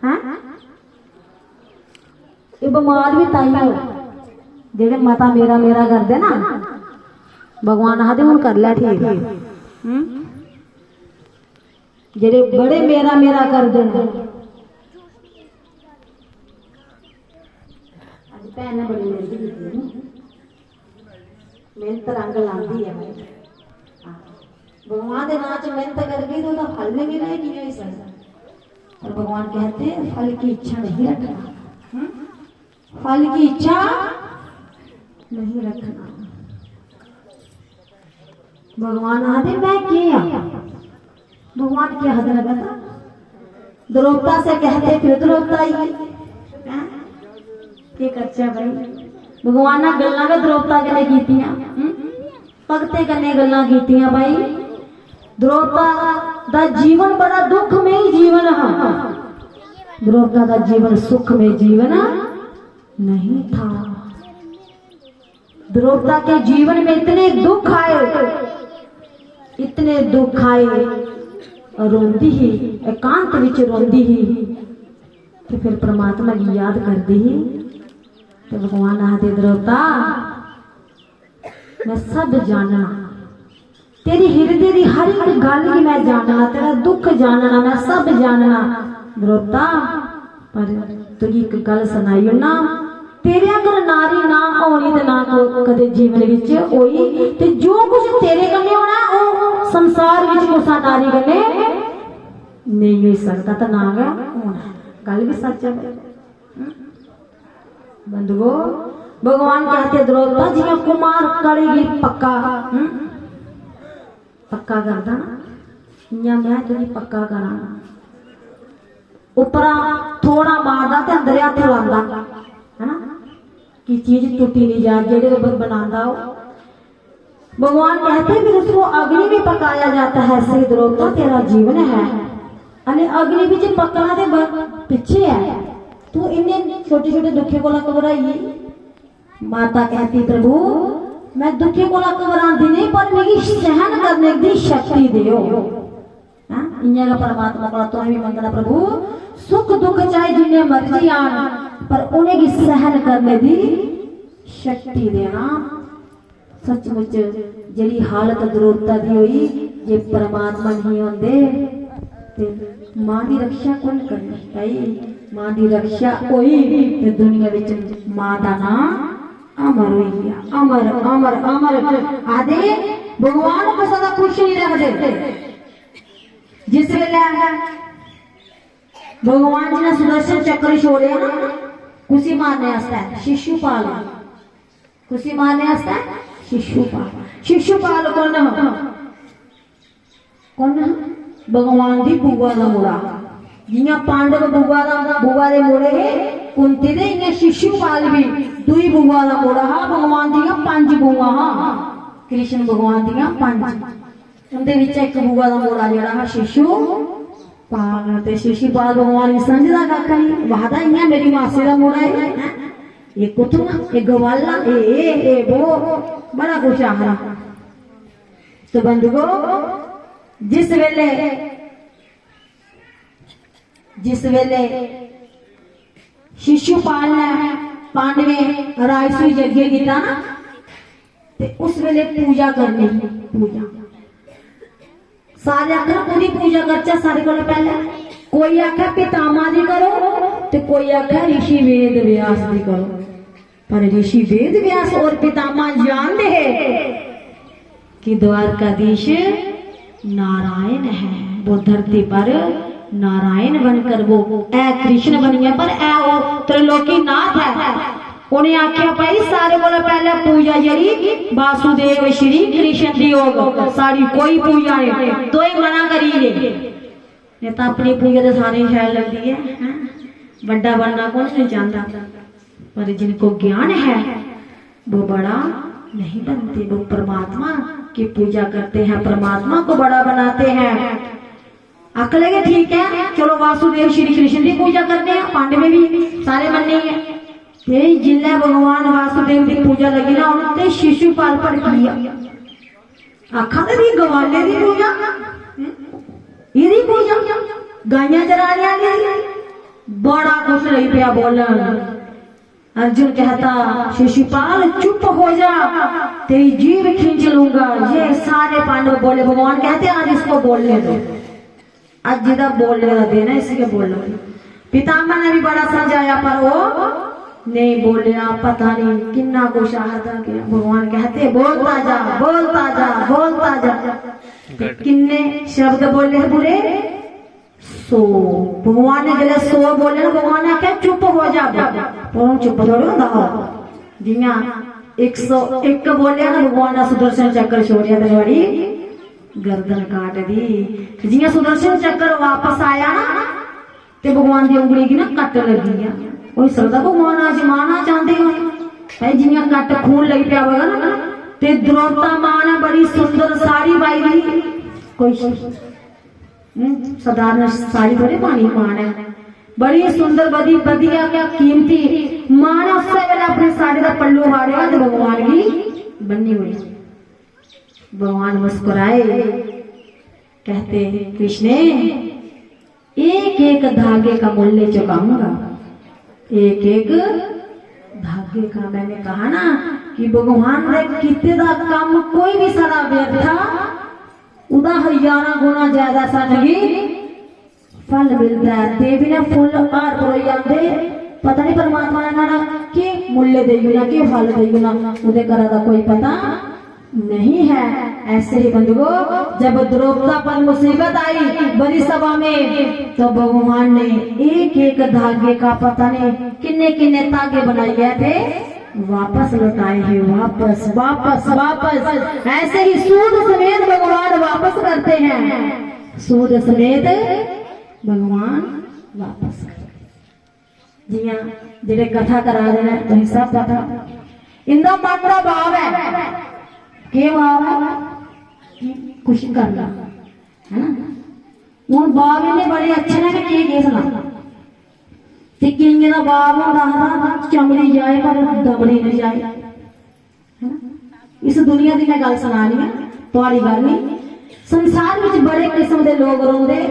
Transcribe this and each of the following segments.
है ये बीमार भी ताइयों जेडे माता मेरा मेरा करते ना भगवान आखदे हुण कर लै ठीक जेडे बड़े मेरा मेरा करते हैं भैन ने बड़ी मेहनत रंग लाती है भगवान के नाम च मेहनत करके तो फल नहीं मिले कि नहीं सकता और भगवान कहते हैं फल की इच्छा नहीं रखना फल की इच्छा नहीं रखना भगवान आदि मैं किया भगवान क्या हद न पता द्रौपदा से कहते फिर द्रौपदा ही के कच्चा भाई भगवान ने गल्लां भी द्रौपदा कन्नै कीतियां भगते कन्नै गल्लां कीतियां भाई द्रौपदा दा जीवन बड़ा दुखमय जीवन है द्रौपदा दा जीवन सुखमय जीवन नहीं था द्रौपदा के जीवन में इतने दुख आए रोंदी ही एकांत विच रोंदी ही तो फिर परमात्मा की याद करती ही तो भगवान आते द्रौपदा मैं सब जानना तेरी हृदय की हर एक गल की मैं जानना तेरा दुख जानना मैं सब जानना द्रौपदा पर तुझी एक गल सुनाई ना तेरे अगर नारी ना होनी तो ना कदे जीवन विच होई ते जो कुछ तेरे कन्ने होना वो संसार विच कुछ नारी कन्ने नहीं हो सकता तो ना गया होना गल भी सच है बंधुओ भगवान कहते द्रौपदा जिवें कुमार करेगी पक्का पक्का करदा ना इयां मैं तुझी पक्का करा उपरा थोड़ा मारदा ते अंदर हथ लांदा है ना कि चीज टूटी नहीं जाए जेड़े बनांदा हो भगवान कहते हैं फिर उसको अग्नि में पकाया जाता है श्री द्रौपदा तेरा जीवन है अने अग्नि भी पकना दे पीछे है तू इन्हें छोटे छोटे दुखे को घबराई माता कहती प्रभु मैं दुखे को घबराती नहीं पर मेरी सहन करने की शक्ति दियो इन्हें परमात्मा को तो भी मंगना प्रभु सुख दुख चाहे जिन्हें मर्जी आन पर उन्हें की सहन करने की शक्ति देना सचमुच जी हालत द्रौपदा दी हुई जे परमात्मा नहीं होंदे मां की रक्षा कौन करनी भाई मां की रक्षा हुई ते दुनिया विच मां का नाम अमर हो गया अमर अमर अमर आदे भगवान को सदा खुश नहीं रखते जिस वेले भगवान जी ने सुदर्शन चक्र छोड़े ना खुशी मारने शिशुपाल खुशी मारने शिशुपाल कौन भगवान की बुआ का मुड़ा जियां पांडव बुआ दे मुड़े कुंती दे इयां शिशुपाल भी दुई बुआ का मुड़ा हा भगवान दियां 5 बुआ हा कृष्ण भगवान दियां 5 उनदे विच एक बुआ का मुड़ा जड़ा हा शिशुपाल ते शिशुपाल भगवान ने समझदा काका नहीं वादा इयां मेरी मासी का मुड़ा है ये कुतुमा ये गवाला ए वो बड़ा कुछ आखरा तो बंधुओ जिस वेले शिशुपाल ने पांडवे राजसूय यज्ञ किया ना ते उस वेले पूजा करनी पूजा सारे आखर पूरी पूजा करचा सारे को पहले कोई आखा पितामह दी करो ते कोई आखा ऋषि वेद व्यास दी करो पर ऋषि वेद व्यास और पितामह जानते हैं कि द्वारकाधीश नारायण है वो धरती पर नारायण बनकर वो ए कृष्ण बनिया पर ए वो त्रिलोकी नाथ है उन्हें आख्या भाई सारे को पहले पूजा जड़ी वासुदेव श्री कृष्ण दी होग सारी कोई पूजा है तो ही मना करी ये तो अपनी पूजा तो सारी शैल लगती है बड़ा बनना कौन नहीं चाहता पर जिनको ज्ञान है वो बड़ा नहीं बनते वो परमात्मा की पूजा करते हैं परमात्मा को बड़ा बनाते हैं अकले ठीक है चलो वासुदेव श्री कृष्ण की पूजा करते हैं पांडवे भी सारे मनेंगे जिले भगवान वासुदेव की पूजा लगी ना उन्होंने शिशुपाल पर किया आखा दी गवाले की पूजा ये पूजा गाइया चराने वाली बड़ा कुछ नहीं पिया बोलन। अर्जुन कहता शिशुपाल चुप हो जा, तेरी जीभ खींच लूंगा। ये सारे पांडव बोले। भगवान कहते आज इसको बोलने दो, आज जिदा बोलने का देना इसके बोलो। पितामह ने भी बड़ा समझाया पर वो नहीं बोलिया। पता नहीं कितना कुछ आहता किया। भगवान कहते बोलता जा बोलता जा बोलता जा। किन्ने शब्द बोले हैं बुरे? 100। भगवान ने जले 100 बोले ना, भगवान ने क्या चुप हो जा। तो चुप थोड़ी होता जिया 101 बोले ना, भगवान ने सुदर्शन चक्र छोड़िया तेरी गर्दन काट दी। जिया सुदर्शन चक्र वापस आया ना ते भगवान की उंगली की ना कट लगी है। कोई सकता भगवान आज मारना चाहते हो जिया कट खून लग पिया होगा ना। ते द्रौपदी मां ने बड़ी सुंदर साड़ी पाई दी। कोई साधारण साड़ी थोड़ी पानी मां ने बड़ी सुंदर बदी बढ़िया क्या कीमती मां ने उससे पहले अपने साड़ी का पल्लू हाड़ेगा तो भगवान की बनी हुई। भगवान मुस्कुराए कहते कृष्ण एक एक धागे का मूल्य चुकाऊंगा। एक एक धागे का। मैंने कहा ना कि भगवान ने कितने दा काम कोई भी सारा व्यर्थ था उदा 1000 गुना ज्यादा सा नहीं फल मिलता है। देवी ने फुल हार परोई आंदे पता नहीं परमात्मा ने ना कि मूल्य देगुना कि फल देगुना उदे करा दा कोई पता नहीं है। ऐसे ही बंधुओं जब द्रौपदी पर मुसीबत आई बड़ी सभा में तो भगवान ने एक एक धागे का पता नहीं किन्ने किन्ने धागे बनाए गए थे वापस लौटाए हैं। वापस वापस वापस ऐसे ही सूद समेत भगवान वापस करते हैं। सूद समेत भगवान वापस करते जी हाँ। जेडे कथा करा देना तो सब पता इंदा मात्रा भाव है के भाव है कुछ करना है ना। हूँ बाब ने बड़े अच्छे ने के सुना ते किंगे दा बाब होंदा चमड़ी जाए पर दमड़ी नहीं जाए है ना। इस दुनिया की मैं गल सुनानी है थोड़ी गल नहीं। संसार में बड़े किस्म के लोग रोंदे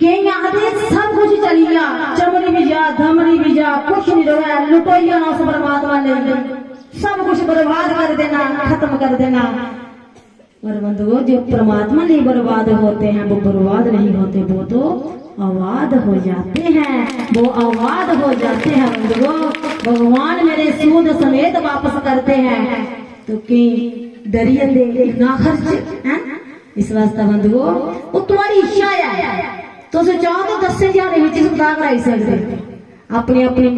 कई आदे सब कुछ चली जा चमड़ी भी जा दमड़ी भी जा कुछ नहीं रहा लुटोइया ना उस परमात्मा ने सब कुछ बर्बाद कर देना खत्म कर देना। और बंधुओं जो परमात्मा नहीं बर्बाद होते हैं वो बर्बाद नहीं होते वो तो आबाद हो जाते हैं। वो आबाद हो जाते हैं बंधुओं। भगवान मेरे सूद समेत वापस करते हैं तो कि डरिए दे ना खर्च है। इस वास्ते बंधुओं वो तुम्हारी इच्छा है तो चाहो तो 10,000 सुधा कराई सकते। अपनी अपनी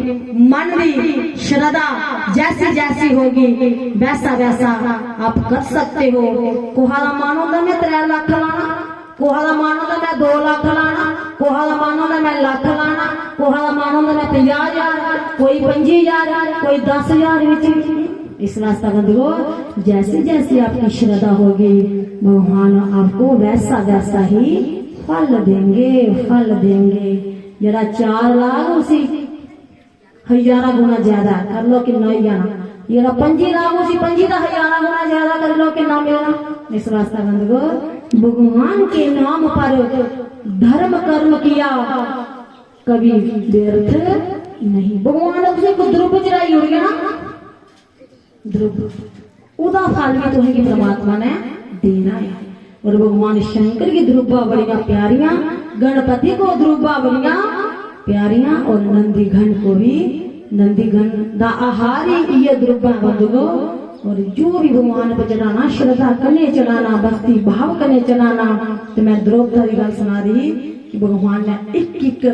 मन की श्रद्धा जैसी जैसी होगी वैसा वैसा आप कर सकते हो। कोहाला मानो तो मैं 3 लाख लाना, कोहाला मानो तो मैं 2 लाख लाना, कोहाला मानो तो मैं लाख लाना, कोहाला मानो तो मैं 50,000, कोई 25,000, कोई 10,000। इस वास्ते बंधुओं जैसी जैसी आपकी श्रद्धा होगी भगवान आपको वैसा वैसा ही फल देंगे फल देंगे। जरा 4 लाख उसी 1000 गुना ज्यादा कर लो कि नहीं जाना। जरा 25 लाख उसी 25 का 1000 गुना ज्यादा कर लो कि ना मिलना। इस वास्ते बंधुओं भगवान के नाम पर धर्म कर्म किया कभी व्यर्थ नहीं। भगवान ने उसे को ध्रुव चढ़ाई हो गया ना ध्रुव उदा फल भी तुम्हें परमात्मा ने देना है। और भगवान शंकर की ध्रुवा बड़िया प्यारियां गणपति को ध्रुवा बड़िया प्यारियां और नंदीघन को भी नंदीघन दा आहार ही ये ध्रुवा बंधुओं। और जो भी भगवान पर चढ़ाना श्रद्धा कने चढ़ाना भक्ति भाव कने चढ़ाना। तो मैं द्रौपदी की गल सुना दी कि भगवान ने एक एक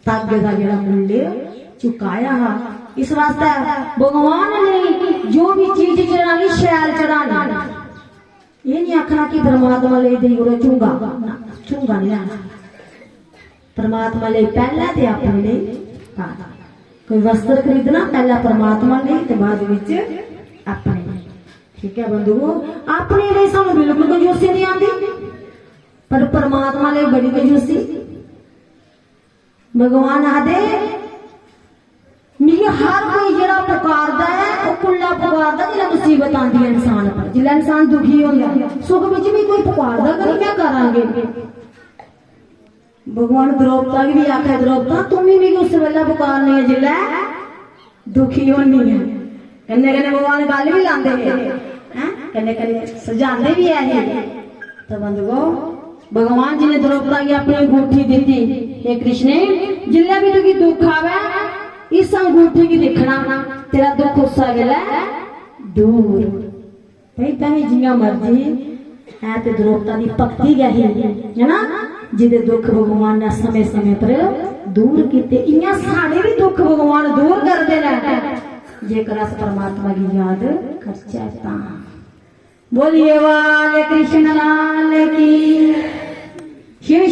तागे का जरा मूल्य चुकाया। इस वास्ते भगवान ने जो भी चीज चढ़ानी शैल चढ़ानी। ये नहीं आखना कि परमात्मा ले दे चूंगा चूंगा नहीं लेना। परमात्मा ले पहला ते अपने ले कोई वस्त्र खरीदना पहला परमात्मा ले ते बाद विच अपने। ठीक है बंधुओं अपने लिए सानू बिल्कुल कंजूसी नहीं आती पर परमात्मा ले बड़ी कंजूसी। भगवान आदे मिगी हर कोई जरा पुकारदा है वो कुल्ला पुकारदा जिला मुसीबत आती है इंसान पर जिला इंसान दुखी होता सुख विच भी कोई पुकारदा करी क्या करांगे। भगवान द्रौपदा की भी आखा द्रौपदा तुम्हें भी उस वेला बुखार नहीं है जिले दुखी होनी है। कन्ने कन्ने भगवान गल भी लाते हैं कन्ने कन्ने सजाते भी है। तो बंधुओ भगवान जी ने द्रौपदा की अपनी अंगूठी दी थी। हे कृष्ण जिले भी तुझे दुख आवे इस अंगूठी की दिखना तेरा दुख उससे वेला दूर। भाई तभी जिया मर्जी है तो द्रौपदा की भक्ति गही है ना जिदे दुख भगवान ने समय समय पर दूर किते। इयां सारे भी दुख भगवान दूर करते हैं जेकर अस परमात्मा की याद करचे तां। बोलिए वाले कृष्ण लाल की। शिव